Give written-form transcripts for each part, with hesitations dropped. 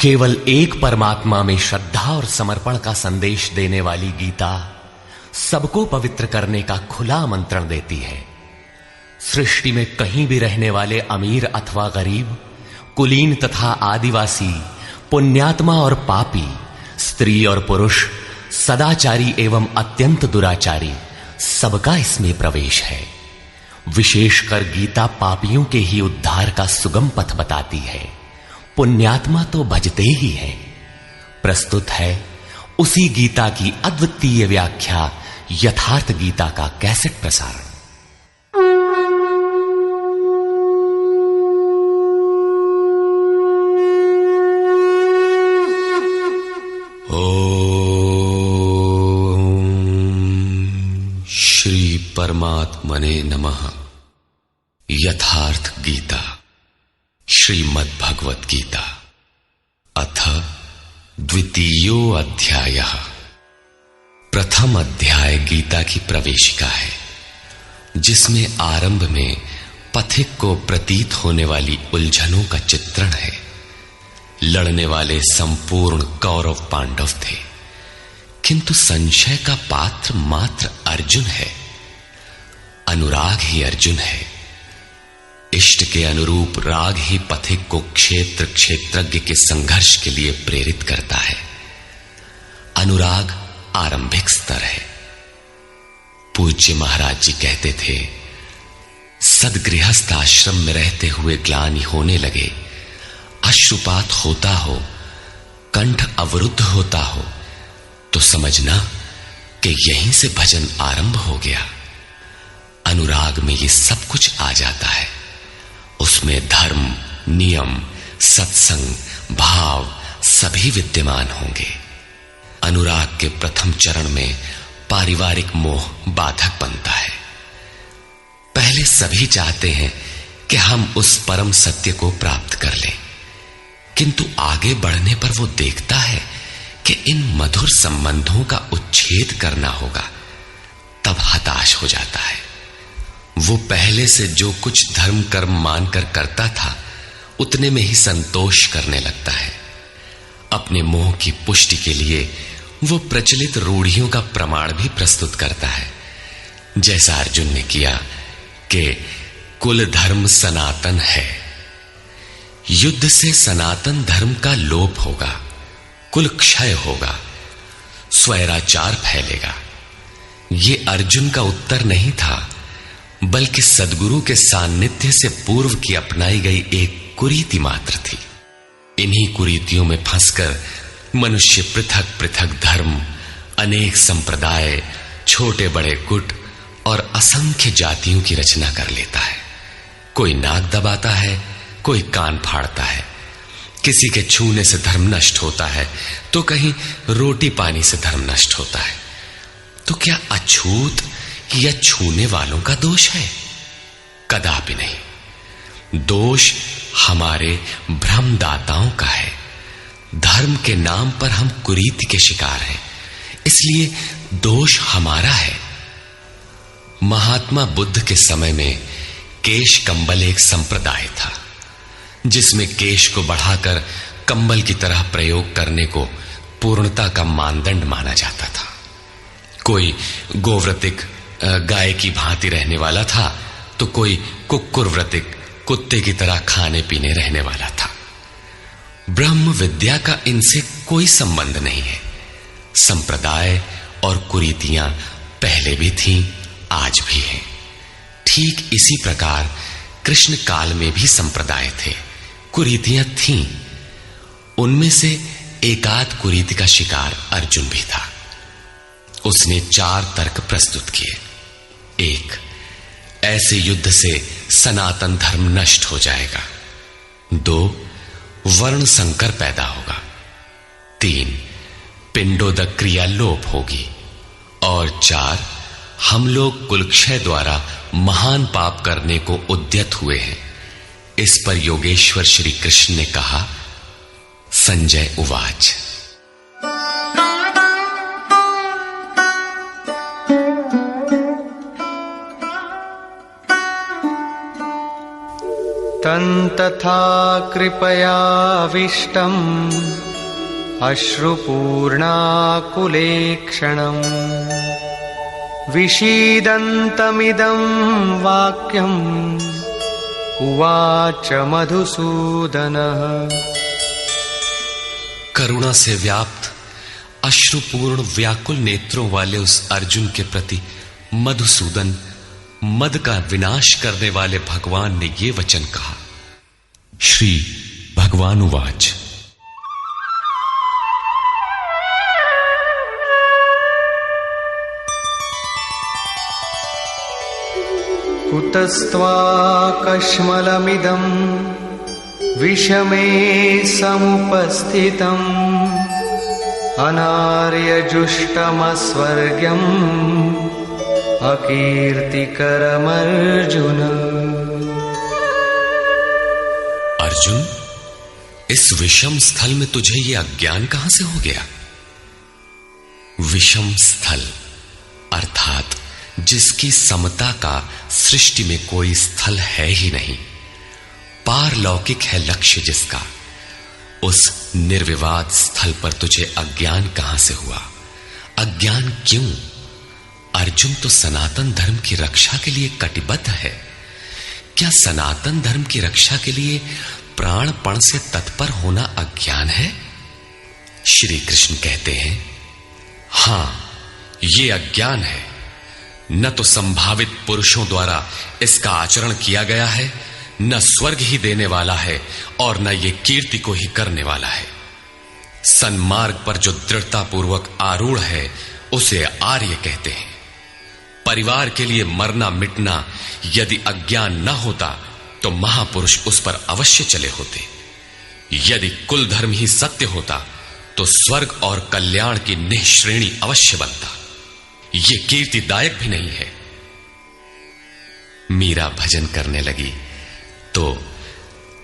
केवल एक परमात्मा में श्रद्धा और समर्पण का संदेश देने वाली गीता सबको पवित्र करने का खुला आमंत्रण देती है। सृष्टि में कहीं भी रहने वाले अमीर अथवा गरीब, कुलीन तथा आदिवासी, पुण्यात्मा और पापी, स्त्री और पुरुष, सदाचारी एवं अत्यंत दुराचारी, सबका इसमें प्रवेश है। विशेषकर गीता पापियों के ही उद्धार का सुगम पथ बताती है। पुण्यात्मा तो भजते ही हैं। प्रस्तुत है उसी गीता की अद्वितीय व्याख्या, यथार्थ गीता का कैसेट प्रसारण। श्री परमात्मने नमः। यथार्थ गीता, श्रीमद् भगवत गीता, अथ द्वितीयो अध्यायः। प्रथम अध्याय गीता की प्रवेशिका है, जिसमें आरंभ में पथिक को प्रतीत होने वाली उलझनों का चित्रण है। लड़ने वाले संपूर्ण कौरव पांडव थे, किंतु संशय का पात्र मात्र अर्जुन है। अनुराग ही अर्जुन है। इष्ट के अनुरूप राग ही पथिक को क्षेत्र क्षेत्रज्ञ के संघर्ष के लिए प्रेरित करता है। अनुराग आरंभिक स्तर है। पूज्य महाराज जी कहते थे, सदगृहस्थ आश्रम में रहते हुए ग्लानि होने लगे, अश्रुपात होता हो, कंठ अवरुद्ध होता हो, तो समझना कि यहीं से भजन आरंभ हो गया। अनुराग में ये सब कुछ आ जाता है। उसमें धर्म, नियम, सत्संग, भाव सभी विद्यमान होंगे। अनुराग के प्रथम चरण में पारिवारिक मोह बाधक बनता है। पहले सभी चाहते हैं कि हम उस परम सत्य को प्राप्त कर लें, किंतु आगे बढ़ने पर वो देखता है कि इन मधुर संबंधों का उच्छेद करना होगा। तब हताश हो जाता है। वो पहले से जो कुछ धर्म कर्म मानकर करता था, उतने में ही संतोष करने लगता है। अपने मोह की पुष्टि के लिए वो प्रचलित रूढ़ियों का प्रमाण भी प्रस्तुत करता है, जैसा अर्जुन ने किया कि कुल धर्म सनातन है। युद्ध से सनातन धर्म का लोप होगा, कुल क्षय होगा, स्वैराचार फैलेगा। ये अर्जुन का उत्तर नहीं था, बल्कि सद्गुरु के सान्निध्य से पूर्व की अपनाई गई एक कुरीति मात्र थी। इन्हीं कुरीतियों में फंसकर मनुष्य पृथक पृथक धर्म, अनेक संप्रदाय, छोटे बड़े गुट और असंख्य जातियों की रचना कर लेता है। कोई नाक दबाता है, कोई कान फाड़ता है। किसी के छूने से धर्म नष्ट होता है, तो कहीं रोटी पानी से धर्म नष्ट होता है। तो क्या अछूत या छूने वालों का दोष है? कदापि नहीं। दोष हमारे भ्रमदाताओं का है। धर्म के नाम पर हम कुरीति के शिकार हैं, इसलिए दोष हमारा है। महात्मा बुद्ध के समय में केश कंबल एक संप्रदाय था, जिसमें केश को बढ़ाकर कंबल की तरह प्रयोग करने को पूर्णता का मानदंड माना जाता था। कोई गोव्रतिक गाय की भांति रहने वाला था, तो कोई कुक्कुर व्रतिक कुत्ते की तरह खाने पीने रहने वाला था। ब्रह्म विद्या का इनसे कोई संबंध नहीं है। संप्रदाय और कुरीतियां पहले भी थीं, आज भी हैं। ठीक इसी प्रकार कृष्ण काल में भी संप्रदाय थे, कुरीतियां थीं। उनमें से एकाध कुरीति का शिकार अर्जुन भी था। उसने 4 तर्क प्रस्तुत किए। 1, ऐसे युद्ध से सनातन धर्म नष्ट हो जाएगा। 2, वर्ण संकर पैदा होगा। 3, पिंडोदक क्रिया लोप होगी। और 4, हम लोग कुलक्षय द्वारा महान पाप करने को उद्यत हुए हैं। इस पर योगेश्वर श्री कृष्ण ने कहा, संजय उवाच। तन्तथा कृपयाविष्टम् अश्रुपूर्णाकुलेक्षणम् विषीदन्तमिदं वाक्यम् उवाच मधुसूदनः। करुणा से व्याप्त अश्रुपूर्ण व्याकुल नेत्रों वाले उस अर्जुन के प्रति मधुसूदन, मद का विनाश करने वाले भगवान ने ये वचन कहा। श्री भगवान उवाच। कुतस्त्वाकश्मलमिदं विषमे समुपस्थितम् अनार्यजुष्टमस्वर्ग्यम् अकीर्तिकरमर्जुन। अर्जुन, इस विषम स्थल में तुझे ये अज्ञान कहां से हो गया? विषम स्थल अर्थात जिसकी समता का सृष्टि में कोई स्थल है ही नहीं, पारलौकिक है लक्ष्य जिसका, उस निर्विवाद स्थल पर तुझे अज्ञान कहां से हुआ? अज्ञान क्यों? अर्जुन तो सनातन धर्म की रक्षा के लिए कटिबद्ध है। क्या सनातन धर्म की रक्षा के लिए प्राणपण से तत्पर होना अज्ञान है? श्री कृष्ण कहते हैं, हां, ये अज्ञान है। न तो संभावित पुरुषों द्वारा इसका आचरण किया गया है, न स्वर्ग ही देने वाला है और न ये कीर्ति को ही करने वाला है। सन्मार्ग पर जो दृढ़तापूर्वक आरूढ़ है उसे आर्य कहते हैं। परिवार के लिए मरना मिटना यदि अज्ञान न होता तो महापुरुष उस पर अवश्य चले होते। यदि कुल धर्म ही सत्य होता तो स्वर्ग और कल्याण की निःश्रेणी अवश्य बनता। ये कीर्तिदायक भी नहीं है। मीरा भजन करने लगी तो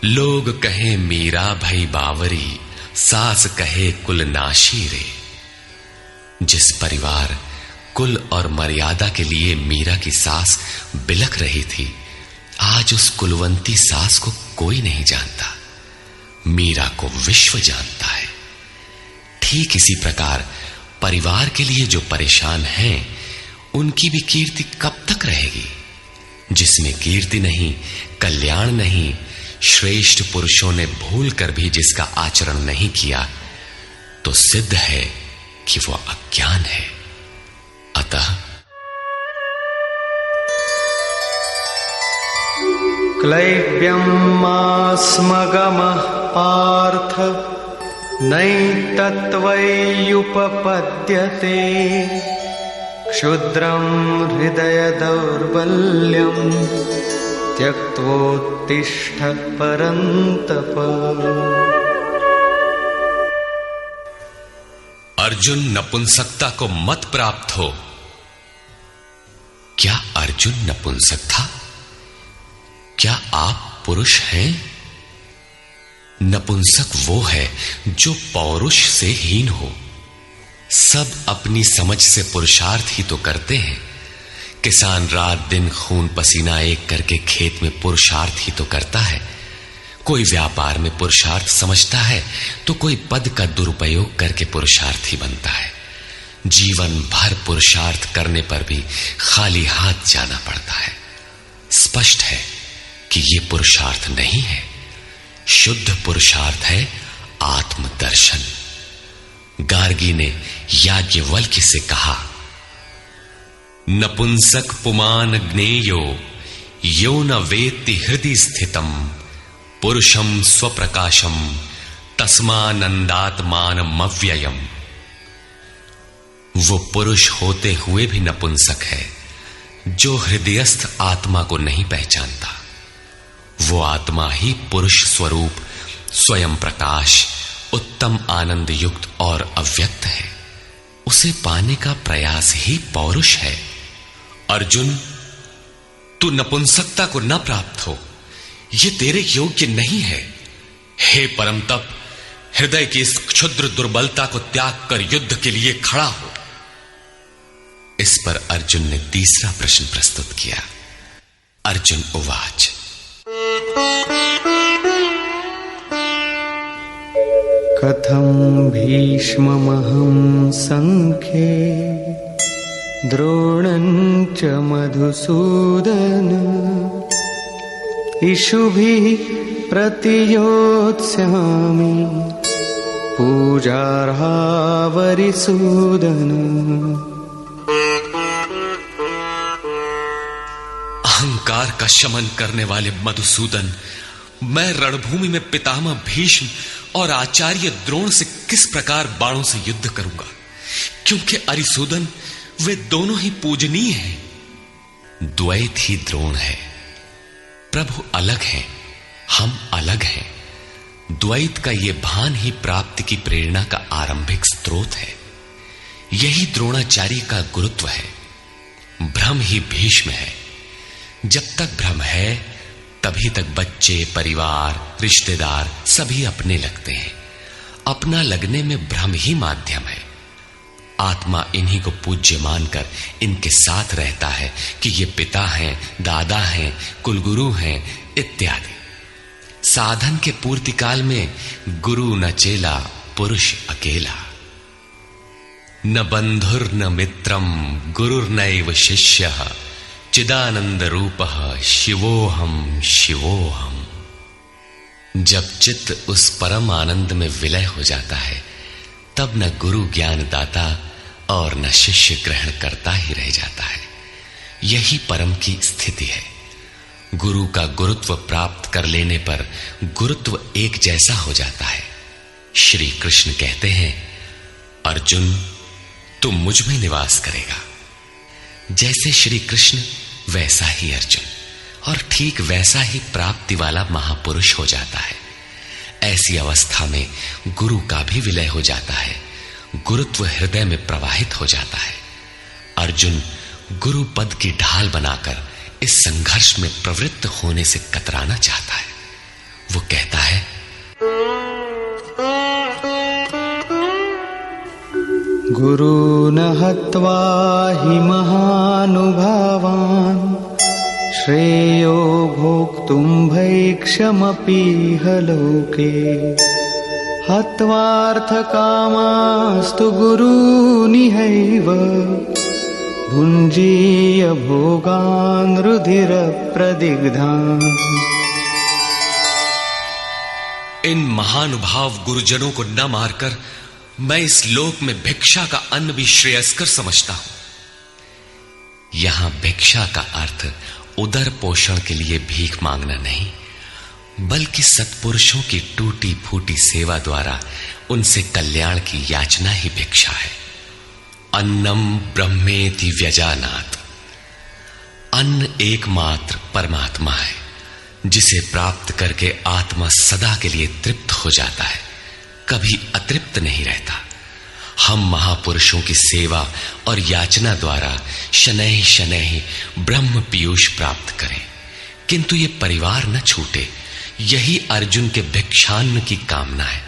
लोग कहें मीरा भई बावरी, सास कहे कुल नाशी रे। जिस परिवार, कुल और मर्यादा के लिए मीरा की सास बिलख रही थी, आज उस कुलवंती सास को कोई नहीं जानता। मीरा को विश्व जानता है। ठीक इसी प्रकार परिवार के लिए जो परेशान हैं, उनकी भी कीर्ति कब तक रहेगी? जिसमें कीर्ति नहीं, कल्याण नहीं, श्रेष्ठ पुरुषों ने भूल कर भी जिसका आचरण नहीं किया, तो सिद्ध है कि वो अज्ञान है। अतः क्लैब्यमास्मगमः पार्थ नैतत्त्वय्युपपद्यते क्षुद्रं हृदय दौर्बल्यं त्यक्त्वोत्तिष्ठ परन्तप। अर्जुन, नपुंसकता को मत प्राप्त हो। क्या अर्जुन नपुंसक था? क्या आप पुरुष हैं? नपुंसक वो है जो पौरुष से हीन हो। सब अपनी समझ से पुरुषार्थ ही तो करते हैं। किसान रात दिन खून पसीना एक करके खेत में पुरुषार्थ ही तो करता है। कोई व्यापार में पुरुषार्थ समझता है तो कोई पद का दुरुपयोग करके पुरुषार्थी बनता है। जीवन भर पुरुषार्थ करने पर भी खाली हाथ जाना पड़ता है। स्पष्ट है कि यह पुरुषार्थ नहीं है। शुद्ध पुरुषार्थ है आत्मदर्शन। गार्गी ने याज्ञवल्क्य से कहा, नपुंसक पुमान ज्ञेयो यो न वेत्ति हृदि स्थितम पुरुषम स्वप्रकाशम तस्मानंदात्मानमव्ययम्। वो पुरुष होते हुए भी नपुंसक है जो हृदयस्थ आत्मा को नहीं पहचानता। वो आत्मा ही पुरुष स्वरूप, स्वयं प्रकाश, उत्तम आनंद युक्त और अव्यक्त है। उसे पाने का प्रयास ही पौरुष है। अर्जुन, तू नपुंसकता को न प्राप्त हो, यह तेरे योग्य नहीं है। हे परम तप, हृदय की इस क्षुद्र दुर्बलता को त्याग कर युद्ध के लिए खड़ा हो। इस पर अर्जुन ने तीसरा प्रश्न प्रस्तुत किया। अर्जुन उवाच। कथं भीष्ममहं संख्ये द्रोणं च मधुसूदन इषुभिः प्रतियोत्स्यामि पूजार्हावरिसूदन। अहंकार का शमन करने वाले मधुसूदन, मैं रणभूमि में पितामह भीष्म और आचार्य द्रोण से किस प्रकार बाणों से युद्ध करूंगा, क्योंकि अरिसूदन वे दोनों ही पूजनीय हैं। द्वैत ही द्रोण है। प्रभु अलग हैं, हम अलग हैं। द्वैत का ये भान ही प्राप्ति की प्रेरणा का आरंभिक स्रोत है। यही द्रोणाचार्य का गुरुत्व है। भ्रम ही भीष्म है। जब तक भ्रम है तभी तक बच्चे, परिवार, रिश्तेदार सभी अपने लगते हैं। अपना लगने में भ्रम ही माध्यम है। आत्मा इन्हीं को पूज्य मानकर इनके साथ रहता है कि ये पिता हैं, दादा हैं, कुलगुरु हैं इत्यादि। साधन के पूर्ति काल में गुरु न चेला, पुरुष अकेला। न बंधुर न मित्रम गुरुर्नैव शिष्यः चिदानंद रूपः शिवोहम शिवोहम। जब चित्त उस परम आनंद में विलय हो जाता है तब न गुरु ज्ञान दाता और न शिष्य ग्रहण करता ही रह जाता है। यही परम की स्थिति है। गुरु का गुरुत्व प्राप्त कर लेने पर गुरुत्व एक जैसा हो जाता है। श्री कृष्ण कहते हैं, अर्जुन तू मुझ में निवास करेगा। जैसे श्री कृष्ण वैसा ही अर्जुन, और ठीक वैसा ही प्राप्ति वाला महापुरुष हो जाता है। ऐसी अवस्था में गुरु का भी विलय हो जाता है। गुरुत्व हृदय में प्रवाहित हो जाता है। अर्जुन गुरु पद की ढाल बनाकर इस संघर्ष में प्रवृत्त होने से कतराना चाहता है। वो कहता है, गुरून् हत्वा हि महानुभावान् श्रेयो भोक्तुं भैक्षमपीह लोके हत्वार्थकामास्तु गुरूनिहैव भुञ्जीय भोगान् रुधिरप्रदिग्धान्। इन महानुभाव गुरुजनों को न मारकर मैं इस लोक में भिक्षा का अन्न भी श्रेयस्कर समझता हूं। यहां भिक्षा का अर्थ उदर पोषण के लिए भीख मांगना नहीं, बल्कि सत्पुरुषों की टूटी फूटी सेवा द्वारा उनसे कल्याण की याचना ही भिक्षा है। अन्नम ब्रह्मेति व्यजानात्। अन्न एकमात्र परमात्मा है, जिसे प्राप्त करके आत्मा सदा के लिए तृप्त हो जाता है, कभी अतृप्त नहीं रहता। हम महापुरुषों की सेवा और याचना द्वारा शनैः शनैः ब्रह्म पीयूष प्राप्त करें, किंतु ये परिवार न छूटे। यही अर्जुन के भिक्षान्न की कामना है।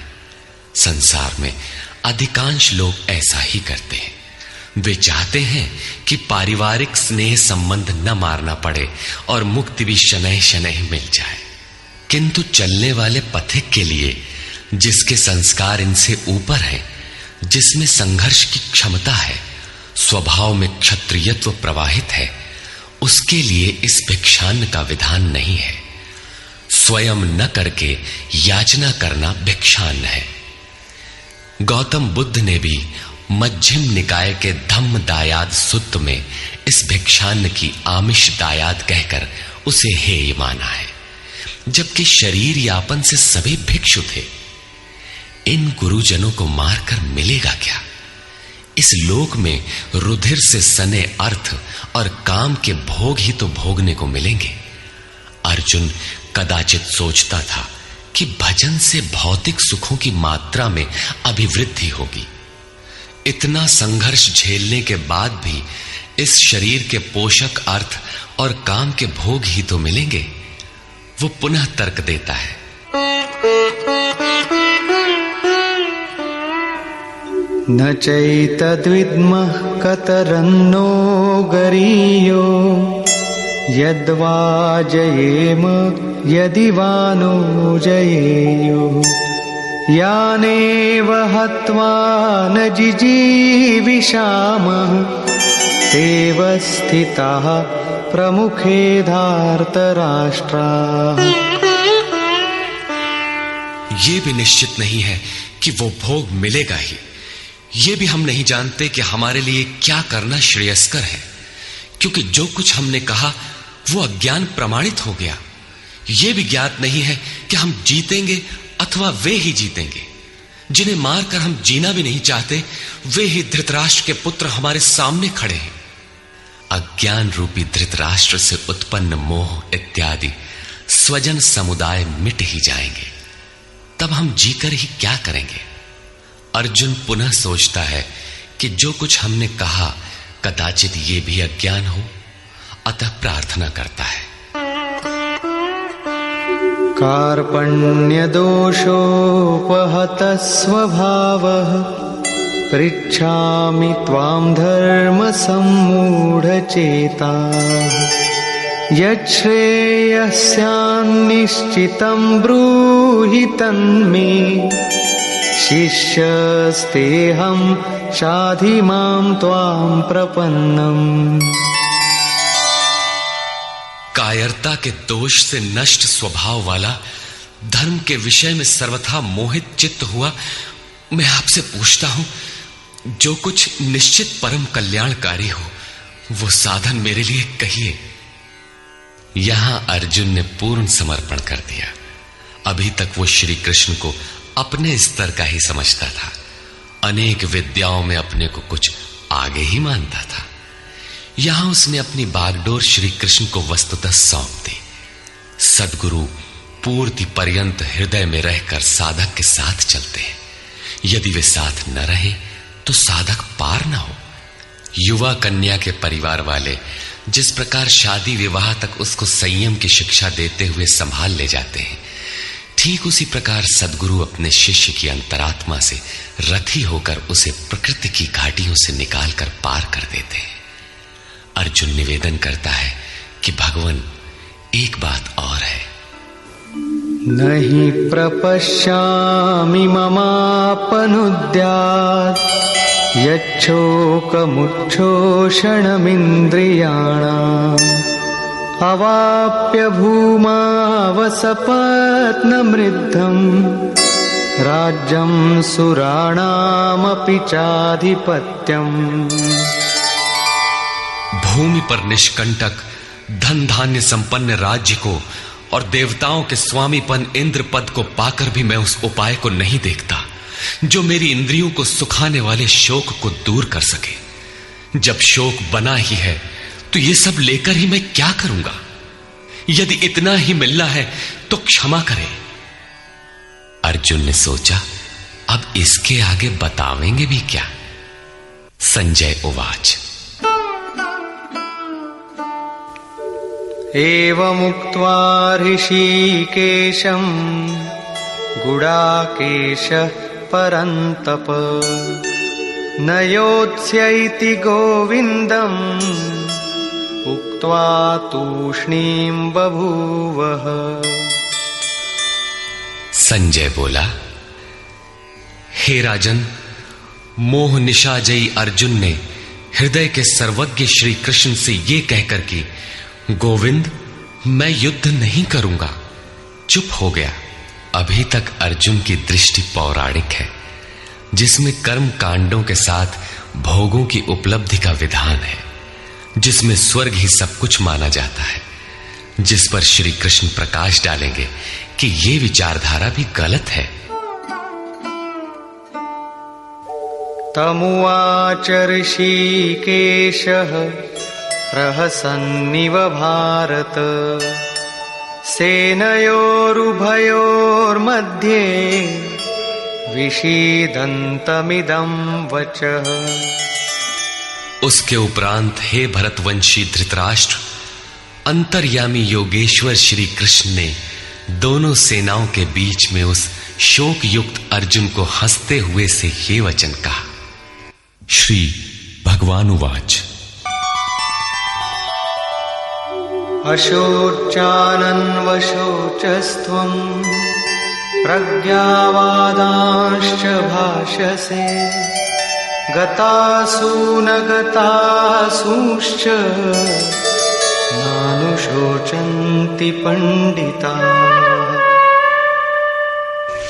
संसार में अधिकांश लोग ऐसा ही करते हैं। वे चाहते हैं कि पारिवारिक स्नेह संबंध न मारना पड़े और मुक्ति भी शनैः शनैः मिल जाए। किंतु चलने वाले पथिक के लिए, जिसके संस्कार इनसे ऊपर है, जिसमें संघर्ष की क्षमता है, स्वभाव में क्षत्रियत्व प्रवाहित है, उसके लिए इस भिक्षान्न का विधान नहीं है। स्वयं न करके याचना करना भिक्षान्न है। गौतम बुद्ध ने भी मध्यम निकाय के धम्म दायाद सुत्त में इस भिक्षान्न की आमिष दायाद कहकर उसे हेय माना है, जबकि शरीर यापन से सभी भिक्षु थे। इन गुरुजनों को मारकर मिलेगा क्या? इस लोक में रुधिर से सने अर्थ और काम के भोग ही तो भोगने को मिलेंगे। अर्जुन कदाचित सोचता था कि भजन से भौतिक सुखों की मात्रा में अभिवृद्धि होगी। इतना संघर्ष झेलने के बाद भी इस शरीर के पोषक अर्थ और काम के भोग ही तो मिलेंगे। वो पुनः तर्क देता है, न चैतद्विद्मः कतरन्नो गरीयो यद्वा जयेम यदि वा नो जयेयुः यानेव हत्वा न जिजीविषामः तेव स्थिताः प्रमुखे धार्तराष्ट्राः। ये भी निश्चित नहीं है कि वो भोग मिलेगा ही। ये भी हम नहीं जानते कि हमारे लिए क्या करना श्रेयस्कर है, क्योंकि जो कुछ हमने कहा वो अज्ञान प्रमाणित हो गया। ये भी ज्ञात नहीं है कि हम जीतेंगे अथवा वे ही जीतेंगे। जिन्हें मारकर हम जीना भी नहीं चाहते, वे ही धृतराष्ट्र के पुत्र हमारे सामने खड़े हैं। अज्ञान रूपी धृतराष्ट्र से उत्पन्न मोह इत्यादि स्वजन समुदाय मिट ही जाएंगे, तब हम जीकर ही क्या करेंगे। अर्जुन पुनः सोचता है कि जो कुछ हमने कहा कदाचित ये भी अज्ञान हो, अतः प्रार्थना करता है। कार्पण्यदोषोपहतः स्वभावः पृच्छामि त्वां धर्मसम्मूढचेताः। यच्छ्रेयस्यान्निश्चितं ब्रूहि तन्मे शिष्यस्तेऽहं शाधि मां त्वां प्रपन्नम्। कायरता के दोष से नष्ट स्वभाव वाला, धर्म के विषय में सर्वथा मोहित चित्त हुआ मैं आपसे पूछता हूं, जो कुछ निश्चित परम कल्याणकारी हो वो साधन मेरे लिए कहिए। यहां अर्जुन ने पूर्ण समर्पण कर दिया। अभी तक वो श्री कृष्ण को अपने स्तर का ही समझता था, अनेक विद्याओं में अपने को कुछ आगे ही मानता था। यहां उसने अपनी बागडोर श्री कृष्ण को वस्तुतः सौंप दी। सद्गुरु पूर्ति पर्यंत हृदय में रहकर साधक के साथ चलते हैं। यदि वे साथ न रहे तो साधक पार न हो। युवा कन्या के परिवार वाले जिस प्रकार शादी विवाह तक उसको संयम की शिक्षा देते हुए संभाल ले जाते हैं, ठीक उसी प्रकार सद्गुरु अपने शिष्य की अंतरात्मा से रथी होकर उसे प्रकृति की घाटियों से निकालकर पार कर देते हैं। अर्जुन निवेदन करता है कि भगवान, एक बात और है। नहि प्रपश्यामि ममापनुद्यात् यच्छोकमुच्छोषणमिन्द्रियाणाम् अवाप्य भूमावसपत्नमृद्धम् राज्यं सुराणामपि चाधिपत्यम्। भूमि पर निष्कंटक धन धान्य संपन्न राज्य को और देवताओं के स्वामीपन इंद्र पद को पाकर भी मैं उस उपाय को नहीं देखता जो मेरी इंद्रियों को सुखाने वाले शोक को दूर कर सके। जब शोक बना ही है तो ये सब लेकर ही मैं क्या करूंगा। यदि इतना ही मिलना है तो क्षमा करें। अर्जुन ने सोचा, अब इसके आगे बतावेंगे भी क्या। संजय उवाच। एवमुक्त्वा ऋषिकेशं गुडाकेशः परन्तप न योत्स्यैति गोविन्दम् उक्त्वा तूष्णीं बभूवः। संजय बोला, हे राजन, मोह निशाजयी अर्जुन ने हृदय के सर्वज्ञ श्री कृष्ण से ये कहकर कि गोविंद, मैं युद्ध नहीं करूंगा, चुप हो गया। अभी तक अर्जुन की दृष्टि पौराणिक है, जिसमें कर्म कांडों के साथ भोगों की उपलब्धि का विधान है, जिसमें स्वर्ग ही सब कुछ माना जाता है, जिस पर श्री कृष्ण प्रकाश डालेंगे कि ये विचारधारा भी गलत है। तमुवाच ऋषिकेशः प्रहसन्निव भारत सेनयोरुभयोर्मध्ये विषीदन्तमिदं वचः। उसके उपरांत हे भरतवंशी धृतराष्ट्र, अंतर्यामी योगेश्वर श्री कृष्ण ने दोनों सेनाओं के बीच में उस शोक युक्त अर्जुन को हंसते हुए से ये वचन कहा। श्री भगवान उवाच। अशोचानन्वशोचस्त्वं प्रज्ञावादांश्च भाषसे गतासु न गतासूश्च नानुशोचन्ति पंडिताः।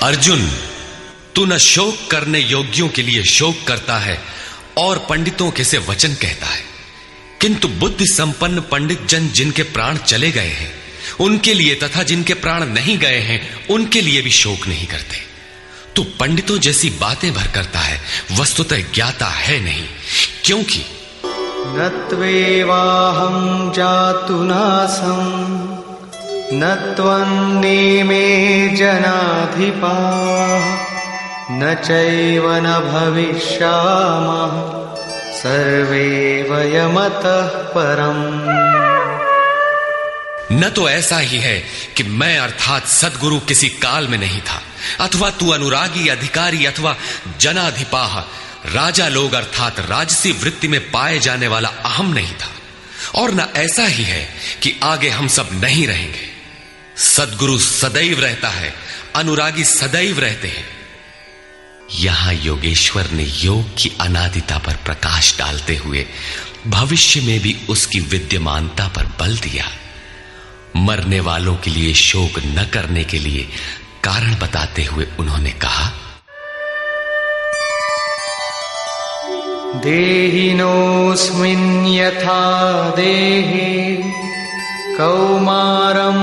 अर्जुन, तू न शोक करने योग्यों के लिए शोक करता है और पंडितों के से वचन कहता है, किंतु बुद्धि संपन्न पंडित जन जिनके प्राण चले गए हैं उनके लिए तथा जिनके प्राण नहीं गए हैं उनके लिए भी शोक नहीं करते। तू पंडितों जैसी बातें भर करता है, वस्तुतः ज्ञाता है नहीं, क्योंकि न त्वेवाहं जातु नासं न त्वन्नेमे जनाधिपाः न चैव न भविष्यामः सर्वे वयमतः परम्। न तो ऐसा ही है कि मैं अर्थात सद्गुरु किसी काल में नहीं था, अथवा तू अनुरागी अधिकारी अथवा जनाधिपाह राजा लोग अर्थात राजसी वृत्ति में पाए जाने वाला अहम नहीं था, और न ऐसा ही है कि आगे हम सब नहीं रहेंगे। सद्गुरु सदैव रहता है, अनुरागी सदैव रहते हैं। यहां योगेश्वर ने योग की अनादिता पर प्रकाश डालते हुए भविष्य में भी उसकी विद्यमानता पर बल दिया। मरने वालों के लिए शोक न करने के लिए कारण बताते हुए उन्होंने कहा, देहिनोऽस्मिन् यथा देहे कौमारं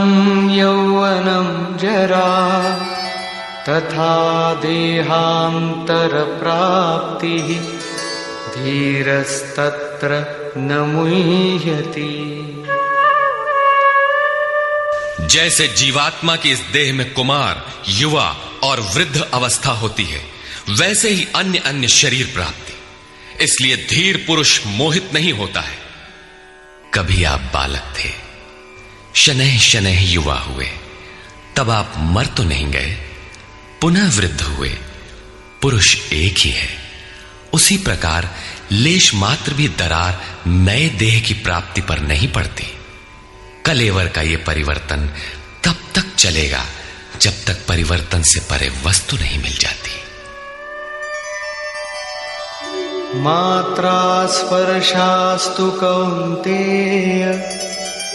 यौवनं जरा तथा देहान्तरप्राप्तिः धीरस्तत्र न मुह्यति। जैसे जीवात्मा की इस देह में कुमार, युवा और वृद्ध अवस्था होती है, वैसे ही अन्य अन्य शरीर प्राप्ति। इसलिए धीर पुरुष मोहित नहीं होता है। कभी आप बालक थे, शनैः शनैः युवा हुए, तब आप मर तो नहीं गए, पुनः वृद्ध हुए। पुरुष एक ही है। उसी प्रकार लेश मात्र भी दरार नए देह की प्राप्ति पर नहीं पड़ती। कलेवर का यह परिवर्तन तब तक चलेगा जब तक परिवर्तन से परे वस्तु नहीं मिल जाती। मात्रा स्पर्शास्तु कौन्तेय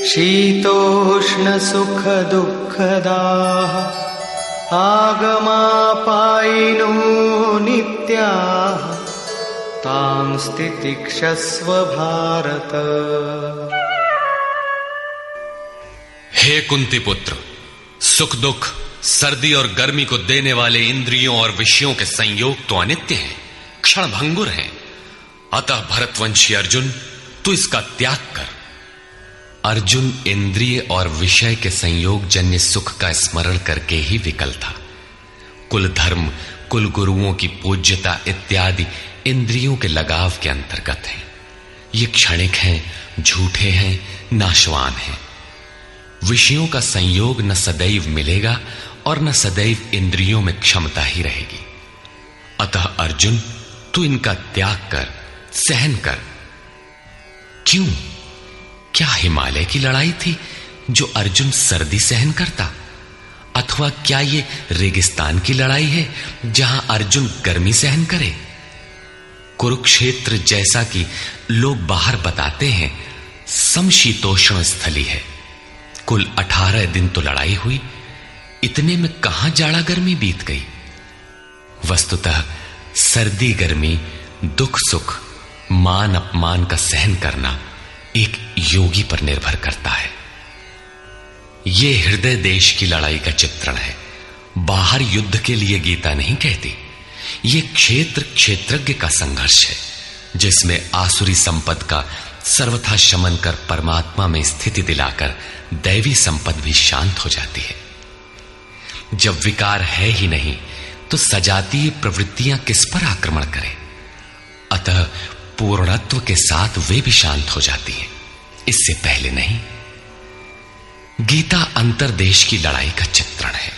शीतोष्ण सुख दुःखदाः आगमापायिनो नित्याः तां स्थितिक्षस्व भारत। हे कुंती पुत्र, सुख दुख, सर्दी और गर्मी को देने वाले इंद्रियों और विषयों के संयोग तो अनित्य हैं, क्षण भंगुर हैं। अतः भरतवंशी अर्जुन, तू इसका त्याग कर। अर्जुन इंद्रिय और विषय के संयोग जन्य सुख का स्मरण करके ही विकल था। कुल धर्म, कुल गुरुओं की पूज्यता इत्यादि इंद्रियों के लगाव के अंतर्गत है। ये क्षणिक हैं, झूठे हैं, नाशवान हैं। विषयों का संयोग न सदैव मिलेगा और न सदैव इंद्रियों में क्षमता ही रहेगी। अतः अर्जुन, तू इनका त्याग कर, सहन कर। क्यों? क्या हिमालय की लड़ाई थी जो अर्जुन सर्दी सहन करता, अथवा क्या ये रेगिस्तान की लड़ाई है जहां अर्जुन गर्मी सहन करे? कुरुक्षेत्र जैसा कि लोग बाहर बताते हैं समशीतोष्ण स्थली है। कुल 18 दिन तो लड़ाई हुई, इतने में कहां जाड़ा गर्मी बीत गई। वस्तुतः सर्दी गर्मी, दुख सुख, मान अपमान का सहन करना एक योगी पर निर्भर करता है। यह हृदय देश की लड़ाई का चित्रण है। बाहर युद्ध के लिए गीता नहीं कहती। यह क्षेत्र क्षेत्रज्ञ का संघर्ष है, जिसमें आसुरी संपद का सर्वथा शमन कर परमात्मा में स्थिति दिलाकर दैवी संपद भी शांत हो जाती है। जब विकार है ही नहीं तो सजातीय प्रवृत्तियां किस पर आक्रमण करें? अतः पूर्णत्व के साथ वे भी शांत हो जाती हैं, इससे पहले नहीं। गीता अंतरदेश की लड़ाई का चित्रण है।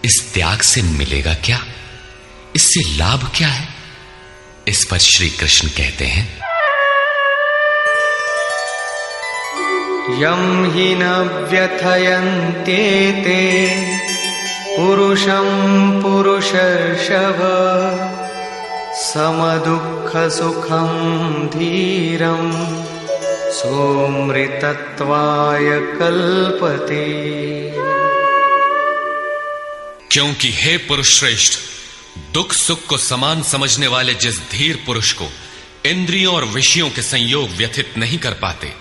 इस त्याग से मिलेगा क्या? इससे लाभ क्या है? इस पर श्री कृष्ण कहते हैं, यम हि न व्यथयन्त्येते पुरुषं पुरुषर्षभ समदुःखसुखं धीरं सोऽमृतत्वाय कल्पते। क्योंकि हे पुरुष श्रेष्ठ, दुख सुख को समान समझने वाले जिस धीर पुरुष को इंद्रियों और विषयों के संयोग व्यथित नहीं कर पाते,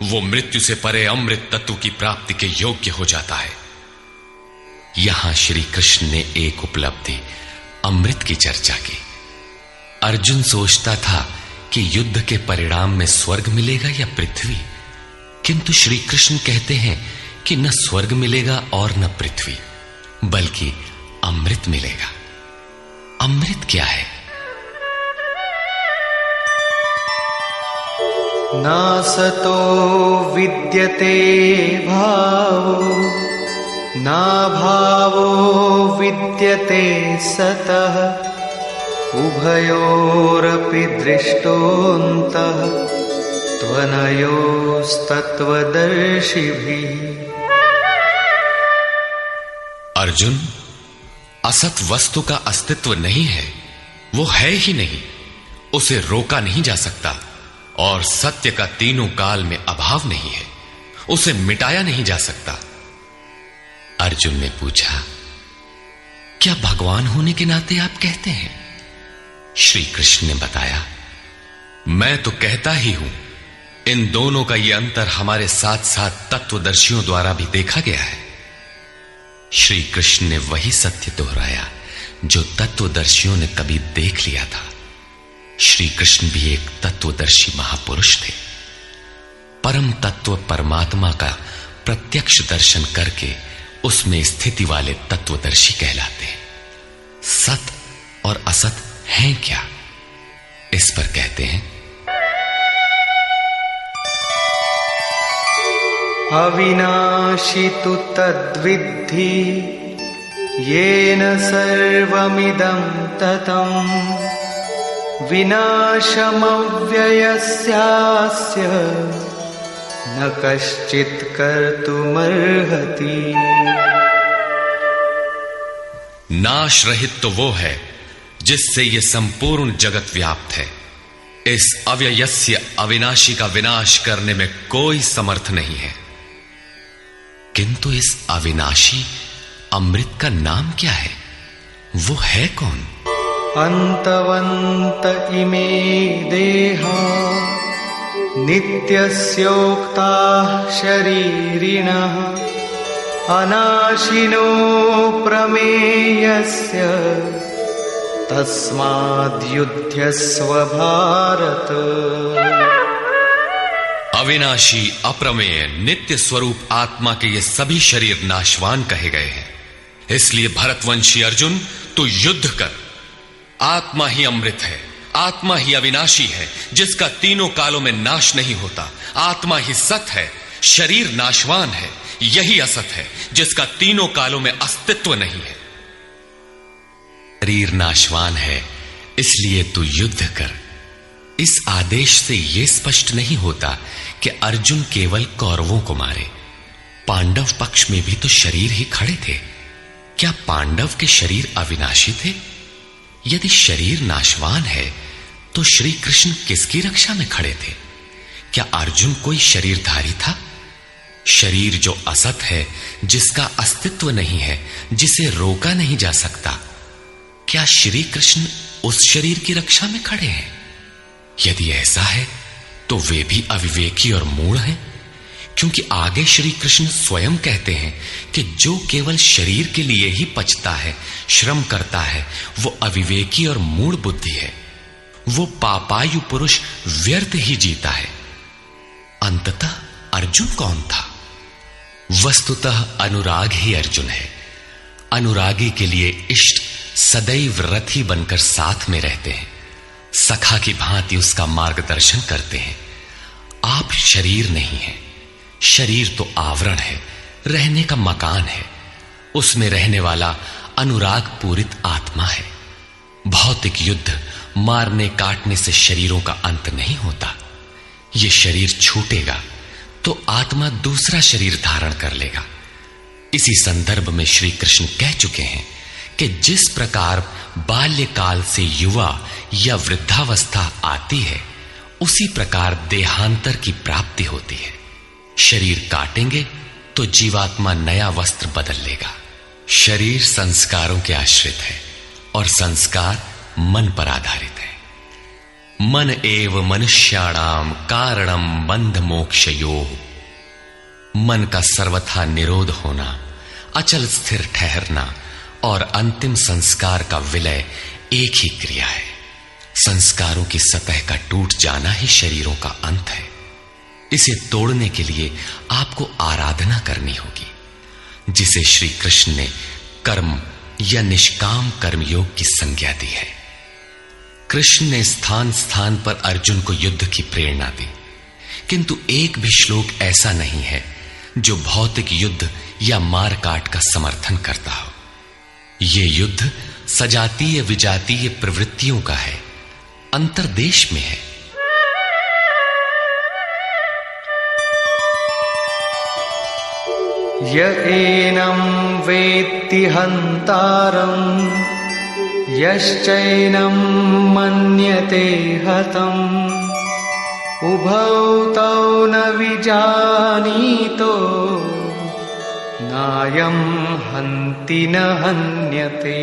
वो मृत्यु से परे अमृत तत्व की प्राप्ति के योग्य हो जाता है। यहां श्री कृष्ण ने एक उपलब्धि अमृत की चर्चा की। अर्जुन सोचता था कि युद्ध के परिणाम में स्वर्ग मिलेगा या पृथ्वी, किंतु श्री कृष्ण कहते हैं कि न स्वर्ग मिलेगा और न पृथ्वी, बल्कि अमृत मिलेगा। अमृत क्या है? नासतो विद्यते भावो नाभावो विद्यते सतः उभयोरपि दृष्टोऽन्तः त्वनयोस्तत्त्वदर्शिभिः। अर्जुन, असत वस्तु का अस्तित्व नहीं है, वो है ही नहीं, उसे रोका नहीं जा सकता, और सत्य का तीनों काल में अभाव नहीं है, उसे मिटाया नहीं जा सकता। अर्जुन ने पूछा, क्या भगवान होने के नाते आप कहते हैं? श्री कृष्ण ने बताया, मैं तो कहता ही हूं, इन दोनों का यह अंतर हमारे साथ साथ तत्वदर्शियों द्वारा भी देखा गया है। श्री कृष्ण ने वही सत्य दोहराया जो तत्वदर्शियों ने कभी देख लिया था। श्री कृष्ण भी एक तत्वदर्शी महापुरुष थे। परम तत्व परमात्मा का प्रत्यक्ष दर्शन करके उसमें स्थिति वाले तत्वदर्शी कहलाते हैं। सत और असत हैं क्या? इस पर कहते हैं, अविनाशी तु तद्विद्धि येन सर्वमिदं ततं विनाशमव्ययस्यास्य न कश्चित् कर्तुमर्हति। नाश रहित तो वो है जिससे ये संपूर्ण जगत व्याप्त है। इस अव्ययस्य अविनाशी का विनाश करने में कोई समर्थ नहीं है। किंतु इस अविनाशी अमृत का नाम क्या है? वो है कौन? अंतवंत इमे देहा नित्यस्योक्ता शरीरिणः अनाशिनो प्रमेयस्य तस्माद्युध्यस्व भारत। अविनाशी अप्रमेय नित्य स्वरूप आत्मा के ये सभी शरीर नाशवान कहे गए हैं। इसलिए भरतवंशी अर्जुन, तू युद्ध कर। आत्मा ही अमृत है, आत्मा ही अविनाशी है जिसका तीनों कालों में नाश नहीं होता। आत्मा ही सत है, शरीर नाशवान है, यही असत है जिसका तीनों कालों में अस्तित्व नहीं है। शरीर नाशवान है, इसलिए तू युद्ध कर। इस आदेश से यह स्पष्ट नहीं होता कि अर्जुन केवल कौरवों को मारे। पांडव पक्ष में भी तो शरीर ही खड़े थे। क्या पांडव के शरीर अविनाशी थे? यदि शरीर नाशवान है तो श्री कृष्ण किसकी रक्षा में खड़े थे? क्या अर्जुन कोई शरीरधारी था? शरीर जो असत है, जिसका अस्तित्व नहीं है, जिसे रोका नहीं जा सकता, क्या श्री कृष्ण उस शरीर की रक्षा में खड़े हैं? यदि ऐसा है तो वे भी अविवेकी और मूढ़ हैं, क्योंकि आगे श्री कृष्ण स्वयं कहते हैं कि जो केवल शरीर के लिए ही पचता है, श्रम करता है, वो अविवेकी और मूढ़ बुद्धि है। वो पापायु पुरुष व्यर्थ ही जीता है। अंततः अर्जुन कौन था? वस्तुतः अनुराग ही अर्जुन है। अनुरागी के लिए इष्ट सदैव रथी बनकर साथ में रहते हैं, सखा की भांति उसका मार्गदर्शन करते हैं। आप शरीर नहीं है, शरीर तो आवरण है, रहने का मकान है। उसमें रहने वाला अनुराग पूरित आत्मा है। भौतिक युद्ध, मारने काटने से शरीरों का अंत नहीं होता। ये शरीर छूटेगा तो आत्मा दूसरा शरीर धारण कर लेगा। इसी संदर्भ में श्री कृष्ण कह चुके हैं कि जिस प्रकार बाल्यकाल से युवा या वृद्धावस्था आती है, उसी प्रकार देहांतर की प्राप्ति होती है। शरीर काटेंगे तो जीवात्मा नया वस्त्र बदल लेगा। शरीर संस्कारों के आश्रित है और संस्कार मन पर आधारित है। मन एव मनुष्याणाम कारणम बंध मोक्षयोः। मन का सर्वथा निरोध होना, अचल स्थिर ठहरना और अंतिम संस्कार का विलय एक ही क्रिया है। संस्कारों की सतह का टूट जाना ही शरीरों का अंत है। इसे तोड़ने के लिए आपको आराधना करनी होगी, जिसे श्री कृष्ण ने कर्म या निष्काम कर्मयोग की संज्ञा दी है। कृष्ण ने स्थान स्थान पर अर्जुन को युद्ध की प्रेरणा दी, किंतु एक भी श्लोक ऐसा नहीं है जो भौतिक युद्ध या मारकाट का समर्थन करता हो। यह युद्ध सजातीय विजातीय प्रवृत्तियों का है, अंतर्देश में है। य एनं वेत्ति हन्तारं यश्चैनं मन्यते हतम् उभौ तौ न विजानीतो नायं हन्ति न हन्यते।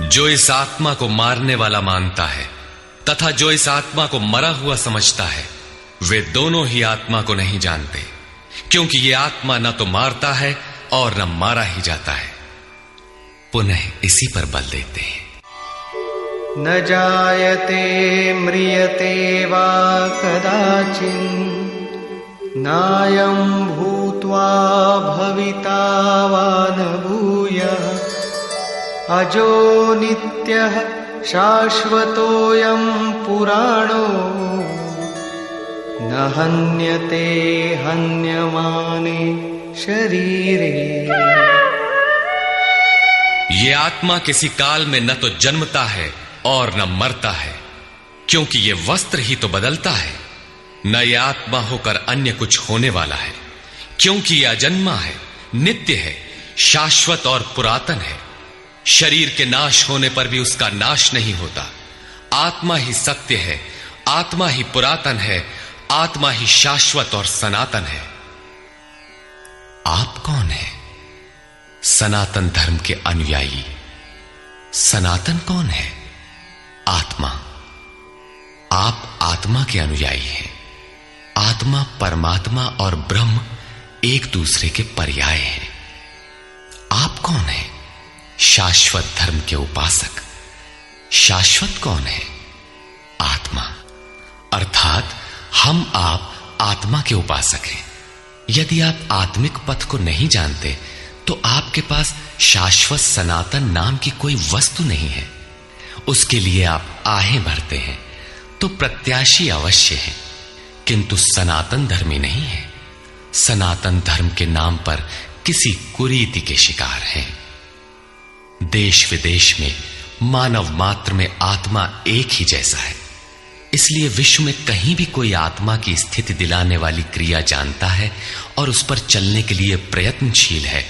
जो इस आत्मा को मारने वाला मानता है तथा जो इस आत्मा को मरा हुआ समझता है, वे दोनों ही आत्मा को नहीं जानते, क्योंकि ये आत्मा न तो मारता है और न मारा ही जाता है। पुनः इसी पर बल देते हैं। न जायते म्रियते वा कदाचिन् नायं भूत्वा भविता वा न भूयः अजो नित्यः शाश्वतोऽयं पुराणो न हन्यते हन्यमाने शरीरे। ये आत्मा किसी काल में न तो जन्मता है और न मरता है, क्योंकि ये वस्त्र ही तो बदलता है। न ये आत्मा होकर अन्य कुछ होने वाला है, क्योंकि यह अजन्मा है, नित्य है, शाश्वत और पुरातन है। शरीर के नाश होने पर भी उसका नाश नहीं होता। आत्मा ही सत्य है, आत्मा ही पुरातन है, आत्मा ही शाश्वत और सनातन है। आप कौन है? सनातन धर्म के अनुयायी। सनातन कौन है? आत्मा। आप आत्मा के अनुयायी हैं। आत्मा, परमात्मा और ब्रह्म एक दूसरे के पर्याय हैं। आप कौन है? शाश्वत धर्म के उपासक। शाश्वत कौन है? आत्मा। अर्थात हम आप आत्मा के उपासक हैं। यदि आप आत्मिक पथ को नहीं जानते तो आपके पास शाश्वत सनातन नाम की कोई वस्तु नहीं है। उसके लिए आप आहें भरते हैं तो प्रत्याशी अवश्य है, किंतु सनातन धर्मी नहीं है। सनातन धर्म के नाम पर किसी कुरीति के शिकार हैं। देश विदेश में मानव मात्र में आत्मा एक ही जैसा है, इसलिए विश्व में कहीं भी कोई आत्मा की स्थिति दिलाने वाली क्रिया जानता है और उस पर चलने के लिए प्रयत्नशील है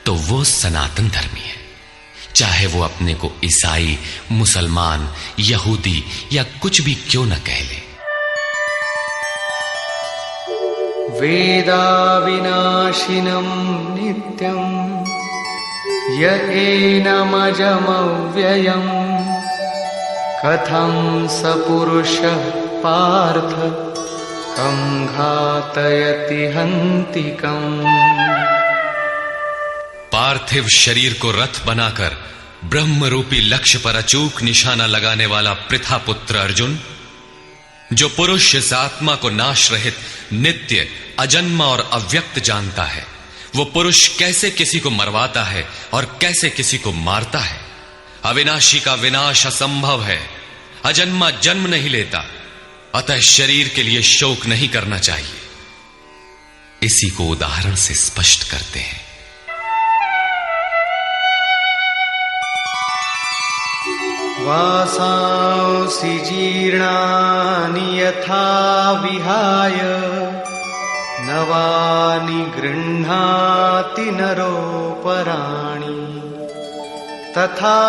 तो वो सनातन धर्मी है, चाहे वो अपने को ईसाई, मुसलमान, यहूदी या कुछ भी क्यों न कह ले। वेदा विनाशिनं नित्यं य एनमजमव्ययम् कथं स पुरुषः पार्थ कं घातयति हन्तिकम्। पार्थिव शरीर को रथ बनाकर ब्रह्म रूपी लक्ष्य पर अचूक निशाना लगाने वाला पृथा पुत्र अर्जुन, जो पुरुष इस आत्मा को नाश रहित, नित्य, अजन्मा और अव्यक्त जानता है, वो पुरुष कैसे किसी को मरवाता है और कैसे किसी को मारता है। अविनाशी का विनाश असंभव है। अजन्मा जन्म नहीं लेता, अतः शरीर के लिए शोक नहीं करना चाहिए। इसी को उदाहरण से स्पष्ट करते हैं। वासांसि जीर्णानि यथा विहाय नवानि गृह्णाति नरोपराणि तथा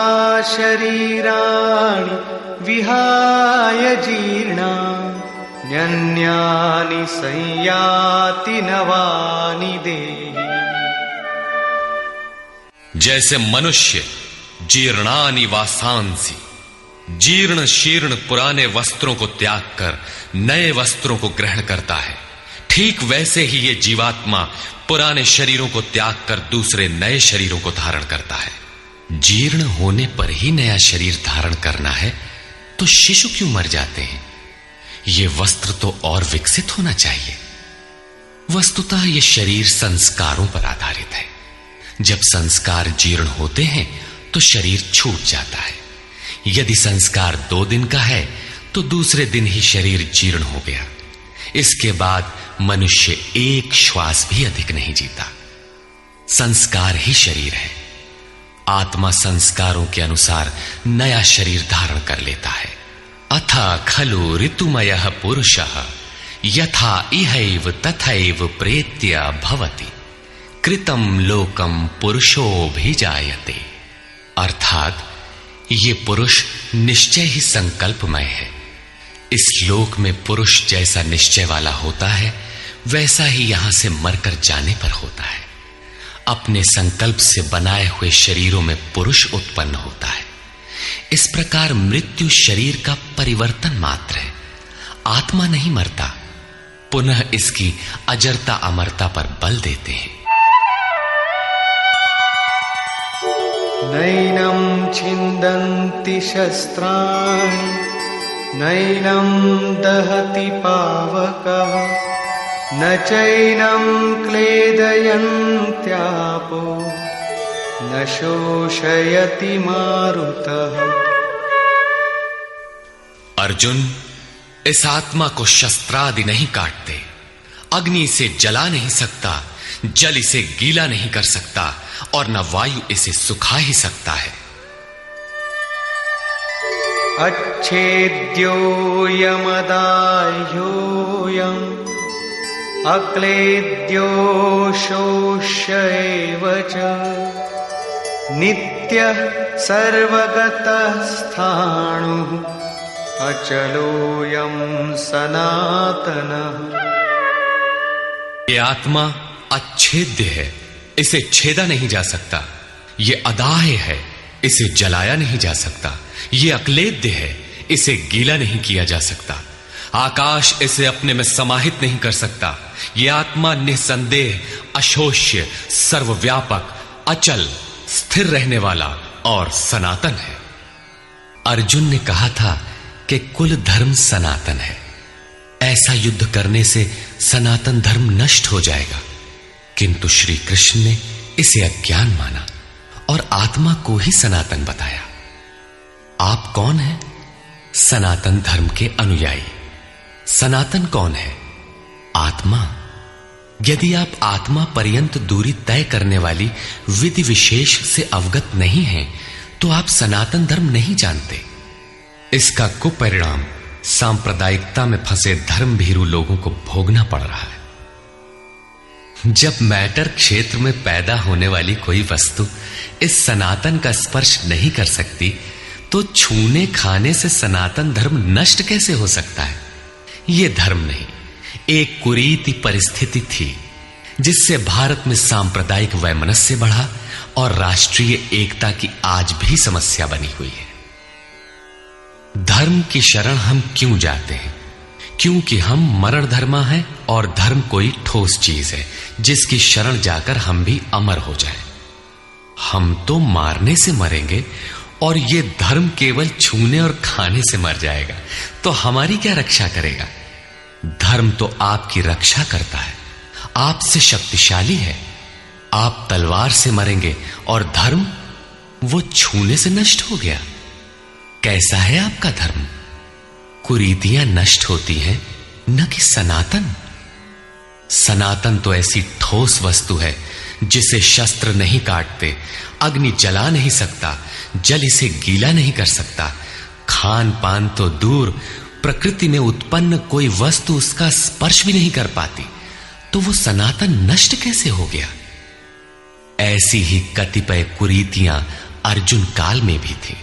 शरीराणि विहाय जीर्णान्यन्यानि संयाति नवानि देहि। जैसे मनुष्य जीर्णानि वासांसि, जीर्ण शीर्ण पुराने वस्त्रों को त्याग कर नए वस्त्रों को ग्रहण करता है, ठीक वैसे ही ये जीवात्मा पुराने शरीरों को त्याग कर दूसरे नए शरीरों को धारण करता है। जीर्ण होने पर ही नया शरीर धारण करना है तो शिशु क्यों मर जाते हैं? ये वस्त्र तो और विकसित होना चाहिए। वस्तुतः ये शरीर संस्कारों पर आधारित है। जब संस्कार जीर्ण होते हैं तो शरीर छूट जाता है। यदि संस्कार 2 दिन का है तो दूसरे दिन ही शरीर जीर्ण हो गया। इसके बाद मनुष्य 1 श्वास भी अधिक नहीं जीता। संस्कार ही शरीर है। आत्मा संस्कारों के अनुसार नया शरीर धारण कर लेता है। अथा खलु ऋतुमयः पुरुषः यथा इहैव तथैव प्रेत्य भवति कृतं लोकं पुरुषोऽभिजायते। अर्थात ये पुरुष निश्चय ही संकल्पमय है। इस लोक में पुरुष जैसा निश्चय वाला होता है वैसा ही यहां से मरकर जाने पर होता है। अपने संकल्प से बनाए हुए शरीरों में पुरुष उत्पन्न होता है। इस प्रकार मृत्यु शरीर का परिवर्तन मात्र है। आत्मा नहीं मरता, पुनः इसकी अजरता अमरता पर बल देते हैं। नैनं छिन्दन्ति शस्त्राणि नैनं दहति पावकः न चैनं क्लेदयन्त्यापो न शोषयति मारुतः। अर्जुन, इस आत्मा को शस्त्रादि नहीं काटते, अग्नि इसे जला नहीं सकता, जल इसे गीला नहीं कर सकता और न वायु इसे सुखा ही सकता है। अच्छेद्योऽयमदाह्योऽयम् अक्लेद्यो शोष्यैव च नित्यः सर्वगतः स्थाणुः अचलोऽयं सनातनः। ये आत्मा अच्छेद्य है, इसे छेदा नहीं जा सकता। ये अदाह्य है, इसे जलाया नहीं जा सकता। ये अक्लेद्य है, इसे गीला नहीं किया जा सकता। आकाश इसे अपने में समाहित नहीं कर सकता। ये आत्मा निसंदेह, अशोष्य, सर्वव्यापक, अचल, स्थिर रहने वाला और सनातन है। अर्जुन ने कहा था कि कुल धर्म सनातन है। ऐसा युद्ध करने से सनातन धर्म नष्ट हो जाएगा, किंतु श्री कृष्ण ने इसे अज्ञान माना और आत्मा को ही सनातन बताया। आप कौन हैं? सनातन धर्म के अनुयायी। सनातन कौन है? आत्मा। यदि आप आत्मा पर्यंत दूरी तय करने वाली विधि विशेष से अवगत नहीं हैं, तो आप सनातन धर्म नहीं जानते। इसका कुपरिणाम सांप्रदायिकता में फंसे धर्म भीरू लोगों को भोगना पड़ रहा है। जब मैटर क्षेत्र में पैदा होने वाली कोई वस्तु इस सनातन का स्पर्श नहीं कर सकती, तो छूने खाने से सनातन धर्म नष्ट कैसे हो सकता है? यह धर्म नहीं, एक कुरीति परिस्थिति थी जिससे भारत में सांप्रदायिक वैमनस्य बढ़ा और राष्ट्रीय एकता की आज भी समस्या बनी हुई है। धर्म की शरण हम क्यों जाते हैं? क्योंकि हम मरण धर्मा हैं और धर्म कोई ठोस चीज है जिसकी शरण जाकर हम भी अमर हो जाएं। हम तो मारने से मरेंगे और ये धर्म केवल छूने और खाने से मर जाएगा, तो हमारी क्या रक्षा करेगा? धर्म तो आपकी रक्षा करता है, आपसे शक्तिशाली है। आप तलवार से मरेंगे और धर्म वो छूने से नष्ट हो गया। कैसा है आपका धर्म? कुरीतियां नष्ट होती हैं, न कि सनातन। सनातन तो ऐसी ठोस वस्तु है जिसे शस्त्र नहीं काटते, अग्नि जला नहीं सकता, जल इसे गीला नहीं कर सकता। खान पान तो दूर, प्रकृति में उत्पन्न कोई वस्तु उसका स्पर्श भी नहीं कर पाती। तो वो सनातन नष्ट कैसे हो गया? ऐसी ही कतिपय कुरीतियां अर्जुन काल में भी थी।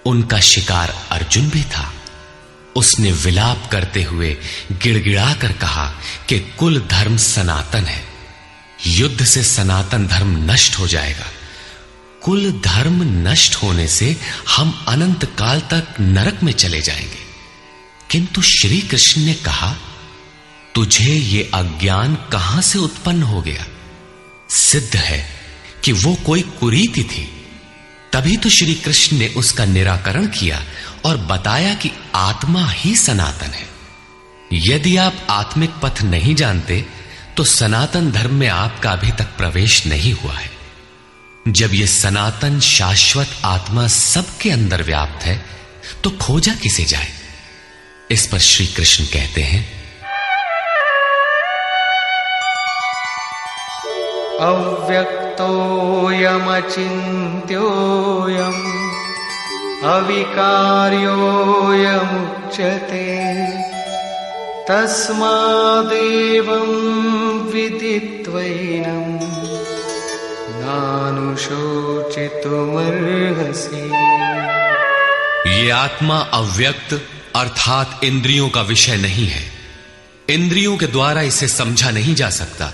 उनका शिकार अर्जुन भी था। उसने विलाप करते हुए गिड़गिड़ा कर कहा कि कुल धर्म सनातन है, युद्ध से सनातन धर्म नष्ट हो जाएगा। कुल धर्म नष्ट होने से हम अनंत काल तक नरक में चले जाएंगे। किंतु श्री कृष्ण ने कहा, तुझे ये अज्ञान कहां से उत्पन्न हो गया? सिद्ध है कि वो कोई कुरीति थी। तभी तो श्री कृष्ण ने उसका निराकरण किया और बताया कि आत्मा ही सनातन है। यदि आप आत्मिक पथ नहीं जानते तो सनातन धर्म में आपका अभी तक प्रवेश नहीं हुआ है। जब यह सनातन शाश्वत आत्मा सबके अंदर व्याप्त है तो खोजा किसे जाए? इस पर श्री कृष्ण कहते हैं, अव्यक्तोऽयमचिन्त्योऽयम् अविकार्योऽयमुच्यते तस्मादेवं विदित्वैनं नानुशोचितुमर्हसि। ये आत्मा अव्यक्त अर्थात इंद्रियों का विषय नहीं है। इंद्रियों के द्वारा इसे समझा नहीं जा सकता।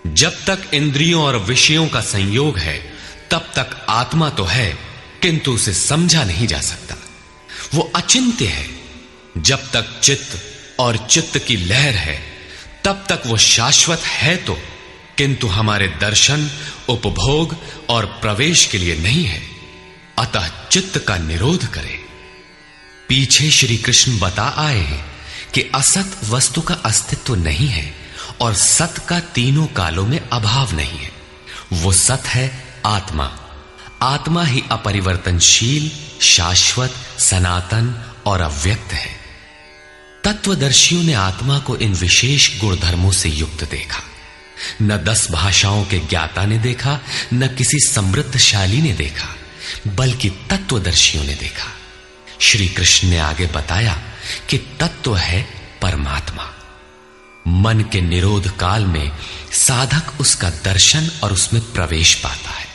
जब तक इंद्रियों और विषयों का संयोग है तब तक आत्मा तो है, किंतु उसे समझा नहीं जा सकता। वो अचिंत्य है। जब तक चित्त और चित्त की लहर है तब तक वो शाश्वत है तो, किंतु हमारे दर्शन, उपभोग और प्रवेश के लिए नहीं है। अतः चित्त का निरोध करें। पीछे श्री कृष्ण बता आए हैं कि असत वस्तु का अस्तित्व नहीं है और सत का तीनों कालों में अभाव नहीं है। वो सत है आत्मा। आत्मा ही अपरिवर्तनशील, शाश्वत, सनातन और अव्यक्त है। तत्वदर्शियों ने आत्मा को इन विशेष गुणधर्मों से युक्त देखा। न 10 भाषाओं के ज्ञाता ने देखा, न किसी समृद्धशाली ने देखा, बल्कि तत्वदर्शियों ने देखा। श्री कृष्ण ने आगे बताया कि तत्व है परमात्मा। मन के निरोध काल में साधक उसका दर्शन और उसमें प्रवेश पाता है।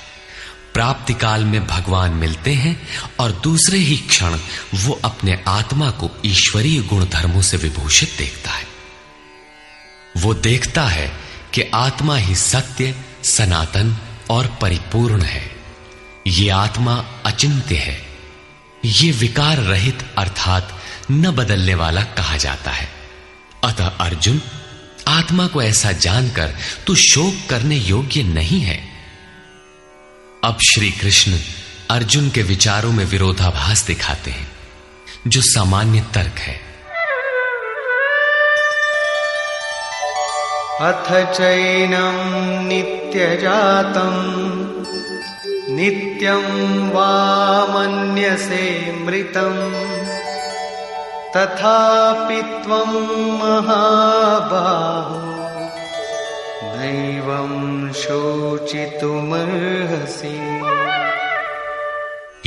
प्राप्ति काल में भगवान मिलते हैं और दूसरे ही क्षण वो अपने आत्मा को ईश्वरीय गुण धर्मों से विभूषित देखता है। वो देखता है कि आत्मा ही सत्य, सनातन और परिपूर्ण है। ये आत्मा अचिंत्य है। ये विकार रहित अर्थात न बदलने वाला कहा जाता है। अतः अर्जुन, आत्मा को ऐसा जानकर तू शोक करने योग्य नहीं है। अब श्री कृष्ण अर्जुन के विचारों में विरोधाभास दिखाते हैं, जो सामान्य तर्क है। अथ चैनं नित्यजातं नित्यं वा मन्यसे मृतं तथापि त्वं महाबाहो नैवं शोचितुमर्हसि।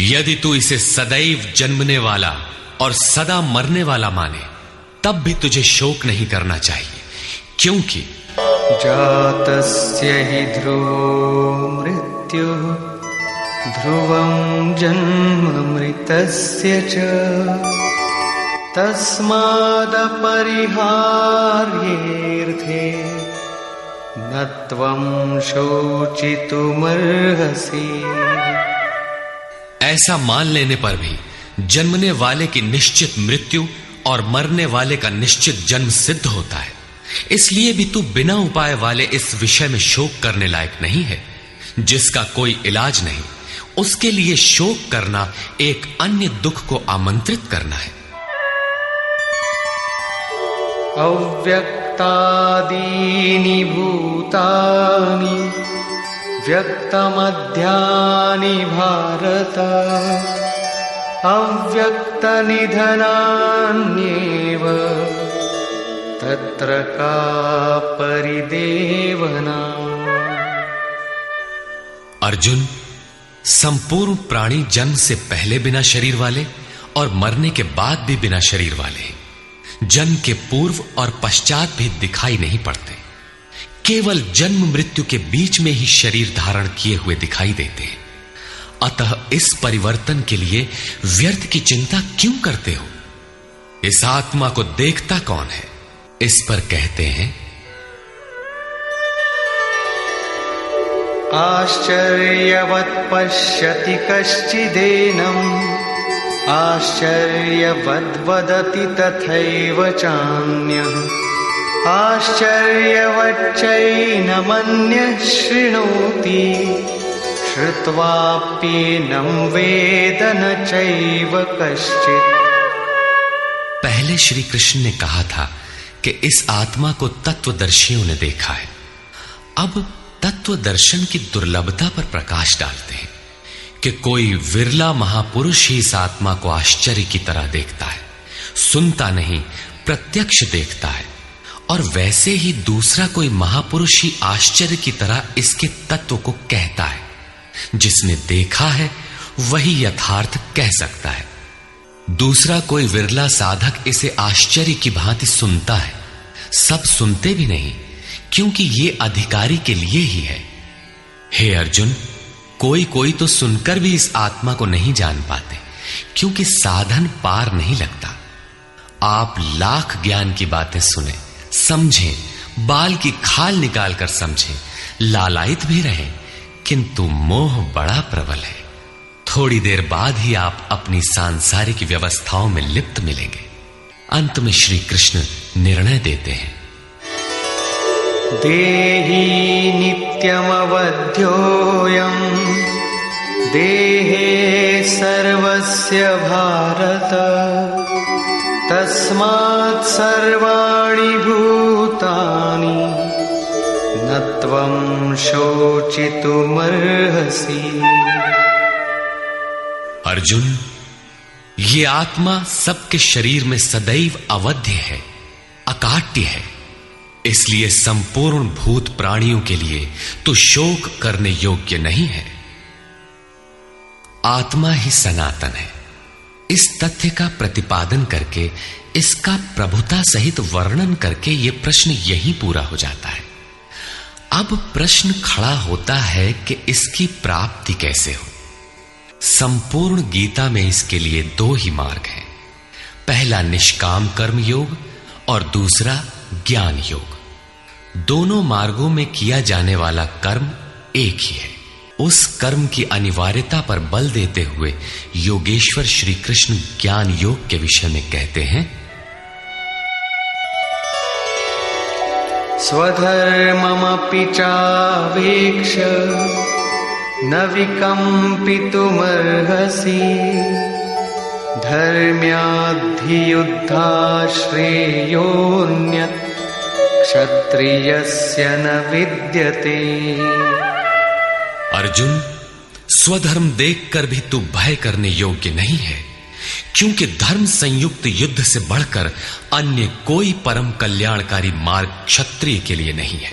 यदि तू इसे सदैव जन्मने वाला और सदा मरने वाला माने तब भी तुझे शोक नहीं करना चाहिए, क्योंकि जातस्य हि ध्रुवो मृत्युः ध्रुवं जन्म मृतस्य च तस्मादपरिहार्येऽर्थे न त्वं शोचितुमर्हसि। ऐसा मान लेने पर भी जन्मने वाले की निश्चित मृत्यु और मरने वाले का निश्चित जन्म सिद्ध होता है। इसलिए भी तू बिना उपाय वाले इस विषय में शोक करने लायक नहीं है। जिसका कोई इलाज नहीं, उसके लिए शोक करना एक अन्य दुख को आमंत्रित करना है। अव्यक्तादीनि भूतानि व्यक्तमध्यानि भारत अव्यक्तनिधनान्येव तत्र का परिदेवना। अर्जुन, संपूर्ण प्राणी जन्म से पहले बिना शरीर वाले और मरने के बाद भी बिना शरीर वाले, जन्म के पूर्व और पश्चात भी दिखाई नहीं पड़ते। केवल जन्म मृत्यु के बीच में ही शरीर धारण किए हुए दिखाई देते हैं। अतः इस परिवर्तन के लिए व्यर्थ की चिंता क्यों करते हो? इस आत्मा को देखता कौन है? इस पर कहते हैं, आश्चर्यवत् पश्यति कश्चिदेनम् आश्चर्यवद् वदति तथैव चान्यः आश्चर्यवच्चैनमन्यः शृणोति श्रुत्वाप्येनं वेद न चैव कश्चित्। पहले श्री कृष्ण ने कहा था कि इस आत्मा को तत्वदर्शियों ने देखा है। अब तत्व दर्शन की दुर्लभता पर प्रकाश डालते हैं कि कोई विरला महापुरुष ही इस आत्मा को आश्चर्य की तरह देखता है, सुनता नहीं प्रत्यक्ष देखता है। और वैसे ही दूसरा कोई महापुरुष ही आश्चर्य की तरह इसके तत्व को कहता है। जिसने देखा है वही यथार्थ कह सकता है। दूसरा कोई विरला साधक इसे आश्चर्य की भांति सुनता है। सब सुनते भी नहीं, क्योंकि ये अधिकारी के लिए ही है। हे अर्जुन, कोई कोई तो सुनकर भी इस आत्मा को नहीं जान पाते, क्योंकि साधन पार नहीं लगता। आप लाख ज्ञान की बातें सुने, समझें, बाल की खाल निकाल कर समझें, लालायित भी रहें, किंतु मोह बड़ा प्रबल है। थोड़ी देर बाद ही आप अपनी सांसारिक व्यवस्थाओं में लिप्त मिलेंगे। अंत में श्री कृष्ण निर्णय देते हैं, देहि नित्यमवध्योऽयं देहे सर्वस्य भारत तस्मात् सर्वाणि भूतानि न त्वं शोचितुमर्हसि। अर्जुन, ये आत्मा सबके शरीर में सदैव अवध्य है, अकाट्य है। इसलिए संपूर्ण भूत प्राणियों के लिए तो शोक करने योग्य नहीं है। आत्मा ही सनातन है। इस तथ्य का प्रतिपादन करके, इसका प्रभुता सहित वर्णन करके यह प्रश्न यहीं पूरा हो जाता है। अब प्रश्न खड़ा होता है कि इसकी प्राप्ति कैसे हो। संपूर्ण गीता में इसके लिए दो ही मार्ग हैं। पहला निष्काम कर्म योग और दूसरा ज्ञान योग। दोनों मार्गों में किया जाने वाला कर्म एक ही है। उस कर्म की अनिवार्यता पर बल देते हुए योगेश्वर श्री कृष्ण ज्ञान योग के विषय में कहते हैं, स्वधर्ममपि चावेक्ष न विकम्पितुमर्हसि धर्म्याद्धियुद्धा श्रेयोऽन्यत् क्षत्रियस्य न विद्यते। अर्जुन, स्वधर्म देखकर भी तू भय करने योग्य नहीं है, क्योंकि धर्म संयुक्त युद्ध से बढ़कर अन्य कोई परम कल्याणकारी मार्ग क्षत्रिय के लिए नहीं है।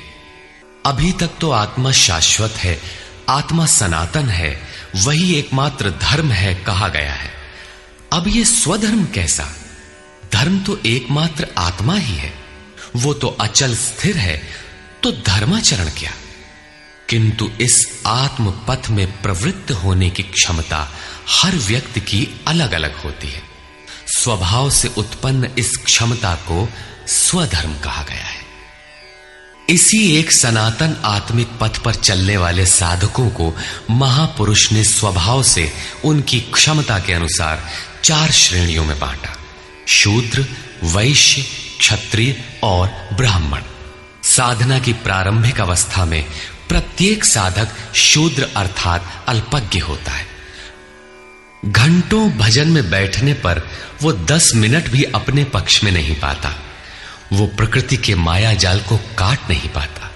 अभी तक तो आत्मा शाश्वत है, आत्मा सनातन है, वही एकमात्र धर्म है कहा गया है। अब ये स्वधर्म कैसा? धर्म तो एकमात्र आत्मा ही है, वो तो अचल स्थिर है, तो धर्माचरण क्या? किंतु इस आत्म पथ में प्रवृत्त होने की क्षमता हर व्यक्ति की अलग अलग होती है। स्वभाव से उत्पन्न इस क्षमता को स्वधर्म कहा गया है। इसी एक सनातन आत्मिक पथ पर चलने वाले साधकों को महापुरुष ने स्वभाव से उनकी क्षमता के अनुसार 4 श्रेणियों में बांटा: शूद्र, वैश्य, क्षत्रिय और ब्राह्मण। साधना की प्रारंभिक अवस्था में प्रत्येक साधक शूद्र अर्थात अल्पज्ञ होता है। घंटों भजन में बैठने पर वो 10 मिनट भी अपने पक्ष में नहीं पाता। वो प्रकृति के माया जाल को काट नहीं पाता।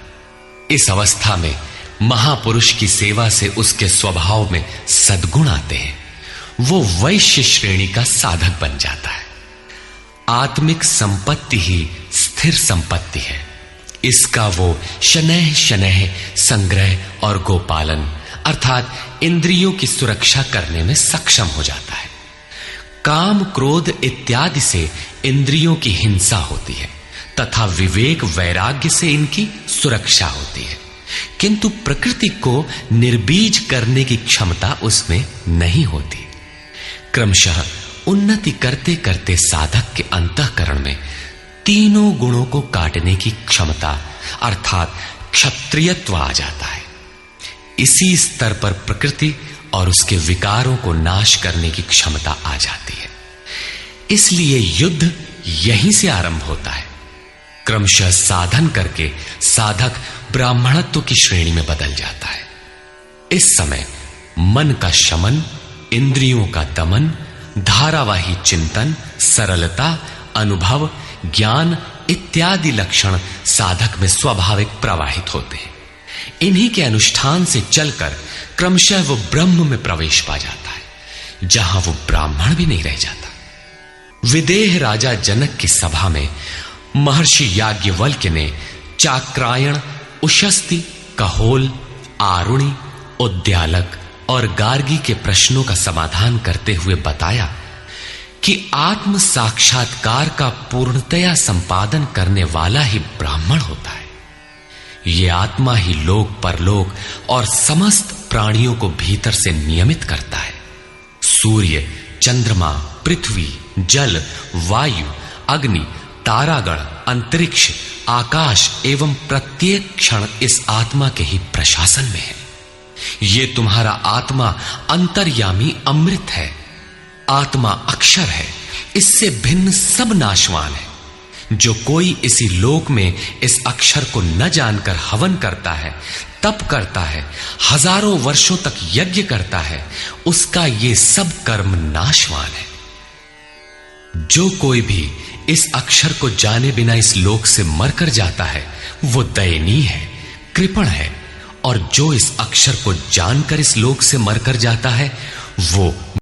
इस अवस्था में महापुरुष की सेवा से उसके स्वभाव में सद्गुण आते हैं। वो वैश्य श्रेणी का साधक बन जाता है। आत्मिक संपत्ति ही स्थिर संपत्ति है। इसका वो शनैः शनैः संग्रह और गोपालन अर्थात इंद्रियों की सुरक्षा करने में सक्षम हो जाता है। काम, क्रोध इत्यादि से इंद्रियों की हिंसा होती है तथा विवेक वैराग्य से इनकी सुरक्षा होती है, किंतु प्रकृति को निर्बीज करने की क्षमता उसमें नहीं होती। क्रमशः उन्नति करते करते साधक के अंतःकरण में तीनों गुणों को काटने की क्षमता अर्थात क्षत्रियत्व आ जाता है। इसी स्तर पर प्रकृति और उसके विकारों को नाश करने की क्षमता आ जाती है। इसलिए युद्ध यहीं से आरंभ होता है। क्रमशः साधन करके साधक ब्राह्मणत्व की श्रेणी में बदल जाता है। इस समय मन का शमन, इंद्रियों का दमन, धारावाही चिंतन, सरलता, अनुभव, ज्ञान इत्यादि लक्षण साधक में स्वाभाविक प्रवाहित होते हैं। इन्हीं के अनुष्ठान से चलकर क्रमशः वो ब्रह्म में प्रवेश पा जाता है, जहां वो ब्राह्मण भी नहीं रह जाता। विदेह राजा जनक की सभा में महर्षि याज्ञवल्क्य ने चाक्रायण, उशस्ति, कहोल, आरुणि, उद्यालक और गार्गी के प्रश्नों का समाधान करते हुए बताया कि आत्म साक्षात्कार का पूर्णतया संपादन करने वाला ही ब्राह्मण होता है। यह आत्मा ही लोक परलोक और समस्त प्राणियों को भीतर से नियमित करता है। सूर्य, चंद्रमा, पृथ्वी, जल, वायु, अग्नि, तारागण, अंतरिक्ष, आकाश एवं प्रत्येक क्षण इस आत्मा के ही प्रशासन में है। ये तुम्हारा आत्मा अंतर्यामी अमृत है। आत्मा अक्षर है, इससे भिन्न सब नाशवान है। जो कोई इसी लोक में इस अक्षर को न जानकर हवन करता है, तप करता है, हजारों वर्षों तक यज्ञ करता है, उसका ये सब कर्म नाशवान है। जो कोई भी इस अक्षर को जाने बिना इस लोक से मरकर जाता है, वो दयनीय है, कृपण है, और जो इस अक्षर को जानकर इस लोक से मरकर जाता है, वो